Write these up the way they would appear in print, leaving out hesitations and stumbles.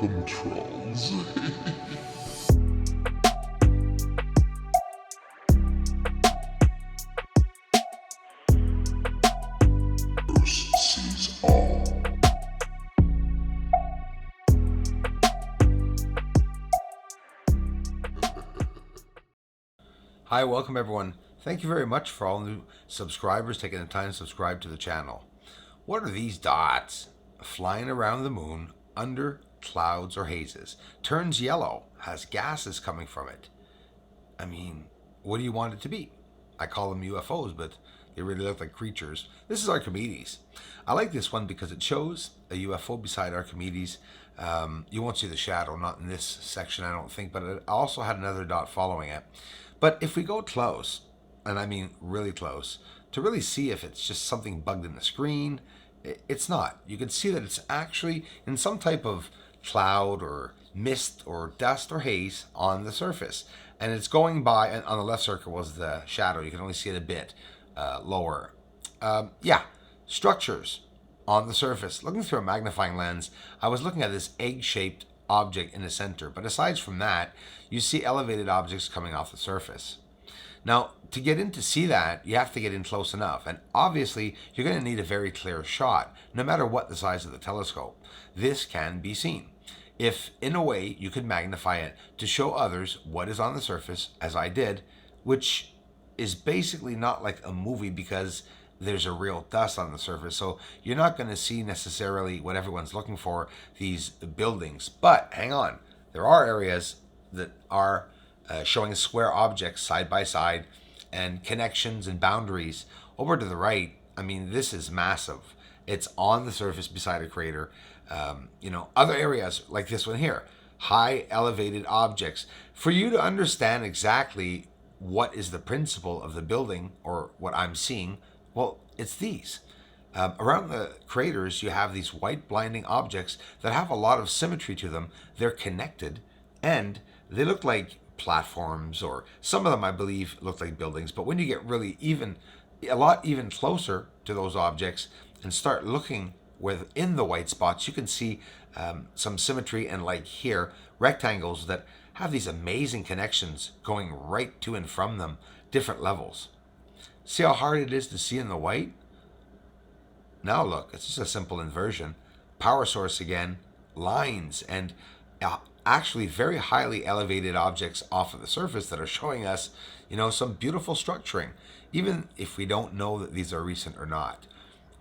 Welcome, trolls. First sees all. Hi, welcome everyone. Thank you very much for all new subscribers taking the time to subscribe to the channel. What are these dots flying around the moon under clouds or hazes? Turns yellow, has gases coming from it. I mean, what do you want it to be? I call them UFOs, but they really look like creatures. This is Archimedes. I like this one because it shows a UFO beside Archimedes. You won't see the shadow, not in this section, I don't think, but it also had another dot following it. But if we go close, and I mean really close, to really see if it's just something bugged in the screen, it's not. You can see that it's actually in some type of cloud or mist or dust or haze on the surface. And it's going by, and on the left circle was the shadow. You can only see it a bit lower. Structures on the surface. Looking through a magnifying lens, I was looking at this egg-shaped object in the center. But aside from that, you see elevated objects coming off the surface. Now, to get in to see that, you have to get in close enough. And obviously, you're going to need a very clear shot, no matter what the size of the telescope. This can be seen. If, in a way, you could magnify it to show others what is on the surface, as I did, which is basically not like a movie because there's a real dust on the surface. So you're not going to see necessarily what everyone's looking for, these buildings. But hang on, there are areas that are showing square objects side by side and connections and boundaries. Over to the right, I mean, this is massive. It's on the surface beside a crater. Other areas like this one here, high elevated objects. For you to understand exactly what is the principle of the building or what I'm seeing, well, it's these. Around the craters, you have these white blinding objects that have a lot of symmetry to them. They're connected and they look like platforms, or some of them, I believe, look like buildings. But when you get really a lot closer to those objects and start looking within the white spots, you can see some symmetry, and like here, rectangles that have these amazing connections going right to and from them, different levels. See how hard it is to see in the white? Now look, it's just a simple inversion. Power source again, lines, and actually very highly elevated objects off of the surface that are showing us, some beautiful structuring, even if we don't know that these are recent or not.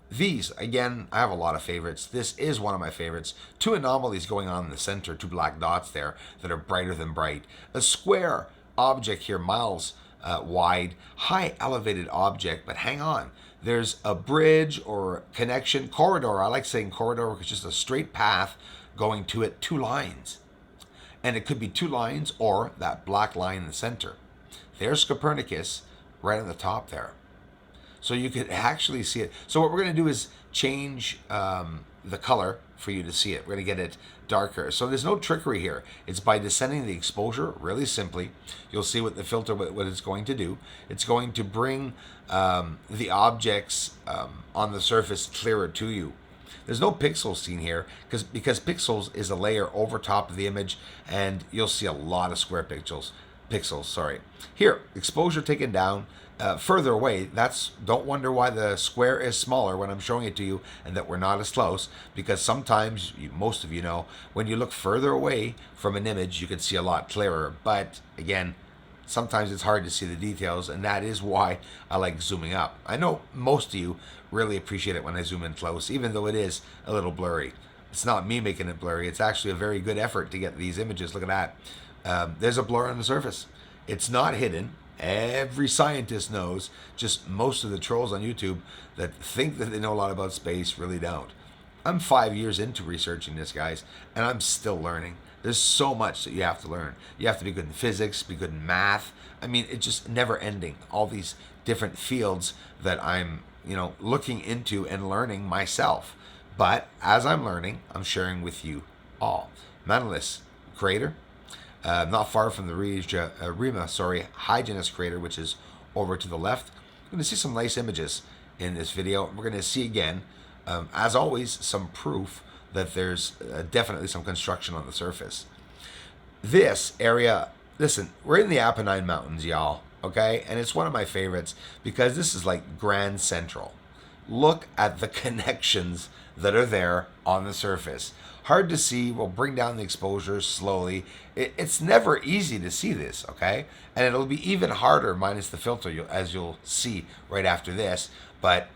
These, again, I have a lot of favorites. This is one of my favorites. Two anomalies going on in the center, two black dots there that are brighter than bright. A square object here, miles wide, high elevated object, but hang on. There's a bridge or connection, corridor. I like saying corridor because it's just a straight path going to it, two lines. And it could be two lines or that black line in the center. There's Copernicus right on the top there. So you could actually see it. So what we're going to do is change the color for you to see it. We're going to get it darker. So there's no trickery here. It's by descending the exposure really simply. You'll see what the filter, what it's going to do. It's going to bring the objects on the surface clearer to you. There's no pixels seen here because pixels is a layer over top of the image, and you'll see a lot of square pixels. Here, exposure taken down. Further away, don't wonder why the square is smaller when I'm showing it to you and that we're not as close, because sometimes, most of you know, when you look further away from an image, you can see a lot clearer. But again, sometimes it's hard to see the details, and that is why I like zooming up. I know most of you really appreciate it when I zoom in close, even though it is a little blurry. It's not me making it blurry. It's actually a very good effort to get these images. Look at that. There's a blur on the surface. It's not hidden. Every scientist knows, just most of the trolls on YouTube that think that they know a lot about space really don't. I'm 5 years into researching this, guys, and I'm still learning. There's so much that you have to learn. You have to be good in physics, be good in math. I mean, it's just never ending. All these different fields that I'm, looking into and learning myself. But as I'm learning, I'm sharing with you all. Manalus crater. Not far from the Hyginus crater, which is over to the left. We're going to see some nice images in this video. We're going to see again, as always, some proof that there's definitely some construction on the surface. This area, listen, we're in the Apennine Mountains, y'all, okay? And it's one of my favorites because this is like Grand Central. Look at the connections that are there on the surface. Hard to see. We'll bring down the exposure slowly. It's never easy to see this, okay? And it'll be even harder minus the filter, as you'll see right after this. But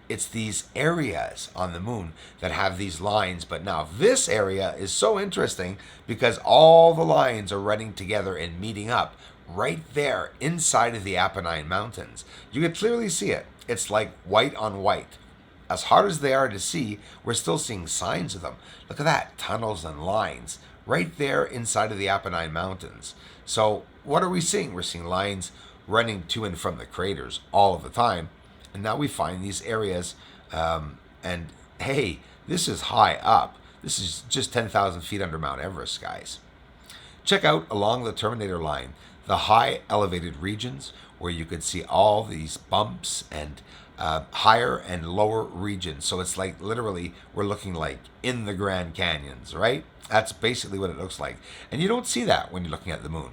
it's these areas on the moon that have these lines. But now this area is so interesting because all the lines are running together and meeting up right there inside of the Apennine Mountains. You can clearly see it. It's like white on white. As hard as they are to see, we're still seeing signs of them. Look at that, tunnels and lines right there inside of the Apennine Mountains. So what are we seeing? We're seeing lines running to and from the craters all of the time. And now we find these areas, and hey, this is high up. This is just 10,000 feet under Mount Everest, guys. Check out along the Terminator line, the high elevated regions where you could see all these bumps and higher and lower regions. So it's like literally we're looking like in the Grand Canyons, right? That's basically what it looks like. And you don't see that when you're looking at the moon.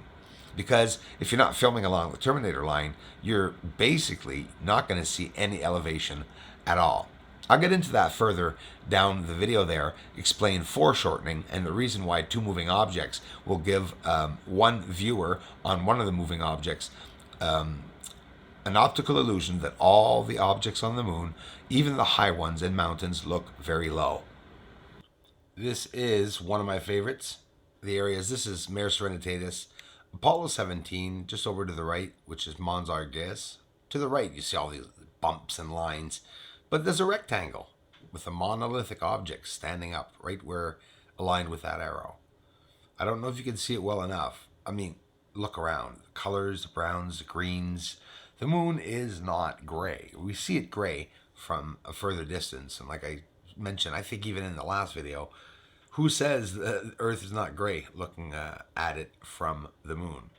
Because if you're not filming along the Terminator line, you're basically not going to see any elevation at all. I'll get into that further down the video there, explain foreshortening and the reason why two moving objects will give one viewer on one of the moving objects an optical illusion that all the objects on the moon, even the high ones in mountains, look very low. This is one of my favorites. The areas, this is Mare Serenitatis, Apollo 17, just over to the right, which is Mons Argus. To the right, you see all these bumps and lines. But there's a rectangle with a monolithic object standing up right where aligned with that arrow. I don't know if you can see it well enough. I mean, look around. The colors, the browns, the greens. The moon is not gray. We see it gray from a further distance. And like I mentioned, I think even in the last video, who says the Earth is not gray looking at it from the moon?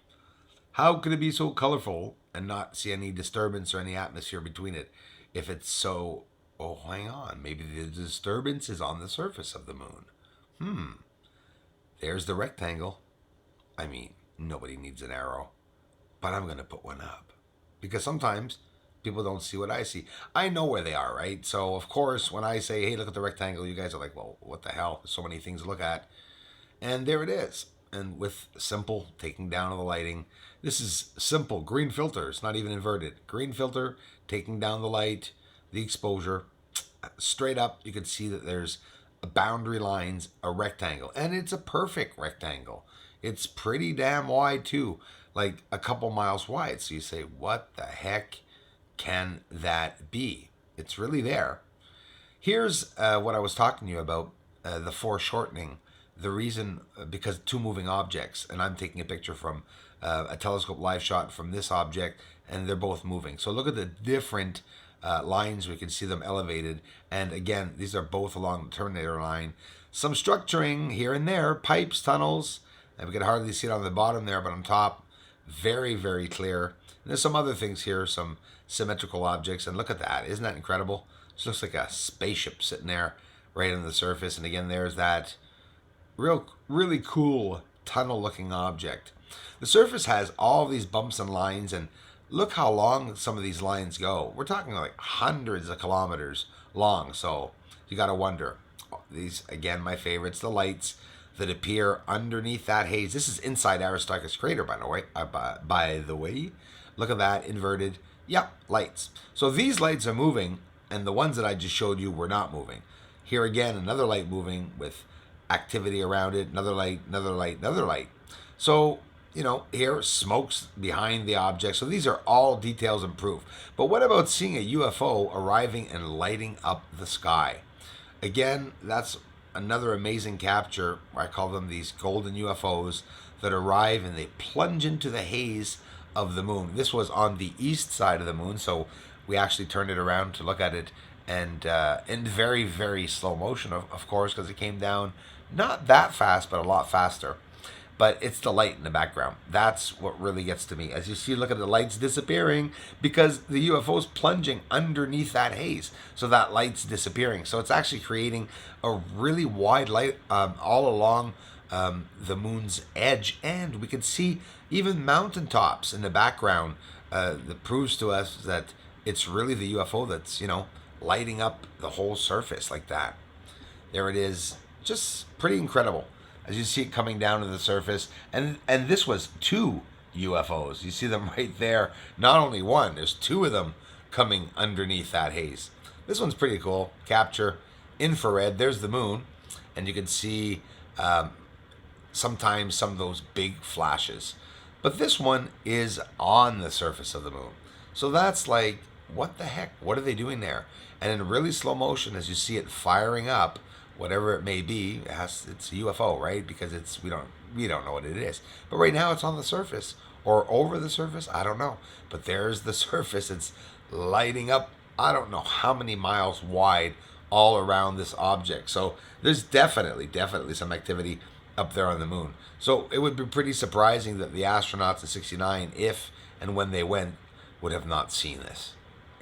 How could it be so colorful and not see any disturbance or any atmosphere between it if it's so... Oh, hang on. Maybe the disturbance is on the surface of the moon. There's the rectangle. I mean, nobody needs an arrow. But I'm going to put one up. Because sometimes people don't see what I see. I know where they are, right? So, of course, when I say, hey, look at the rectangle, you guys are like, well, what the hell? There's so many things to look at. And there it is. And with simple taking down of the lighting, this is simple green filter. It's not even inverted. Green filter, taking down the light, the exposure. Straight up, you can see that there's boundary lines, a rectangle. And it's a perfect rectangle. It's pretty damn wide, too. Like a couple miles wide. So you say, what the heck can that be? It's really there. Here's what I was talking to you about, the foreshortening. The reason, because two moving objects, and I'm taking a picture from a telescope live shot from this object, and they're both moving. So look at the different lines. We can see them elevated. And again, these are both along the Terminator line. Some structuring here and there, pipes, tunnels. And we can hardly see it on the bottom there, but on top, very, very clear. And there's some other things here, some symmetrical objects. And look at that. Isn't that incredible? It looks like a spaceship sitting there right on the surface. And again, there's that really cool tunnel-looking object. The surface has all these bumps and lines, and look how long some of these lines go. We're talking like hundreds of kilometers long, so you got to wonder. These, again, my favorites, the lights that appear underneath that haze. This is inside Aristarchus crater, by the way. Look at that, inverted. Yep, lights. So these lights are moving, and the ones that I just showed you were not moving. Here again, another light moving with activity around it. Another light, another light, another light. So, you know, here, smoke's behind the object. So these are all details and proof. But what about seeing a UFO arriving and lighting up the sky? Again, that's another amazing capture. I call them these golden UFOs that arrive and they plunge into the haze of the moon. This was on the east side of the moon, so we actually turned it around to look at it, and in very, very slow motion, of course, because it came down not that fast, but a lot faster. but it's the light in the background. That's what really gets to me. As you see, look at the lights disappearing because the UFO is plunging underneath that haze. So that light's disappearing. So it's actually creating a really wide light all along the moon's edge. And we can see even mountaintops in the background that proves to us that it's really the UFO that's, lighting up the whole surface like that. There it is. Just pretty incredible. As you see it coming down to the surface. And this was 2 UFOs. You see them right there. Not only one, there's 2 of them coming underneath that haze. This one's pretty cool. Capture infrared. There's the moon. And you can see sometimes some of those big flashes. But this one is on the surface of the moon. So that's like, what the heck? What are they doing there? And in really slow motion, as you see it firing up, whatever it may be, it's a UFO, right? Because we don't know what it is. But right now it's on the surface or over the surface. I don't know. But there's the surface. It's lighting up. I don't know how many miles wide all around this object. So there's definitely some activity up there on the moon. So it would be pretty surprising that the astronauts in '69, if and when they went, would have not seen this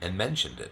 and mentioned it.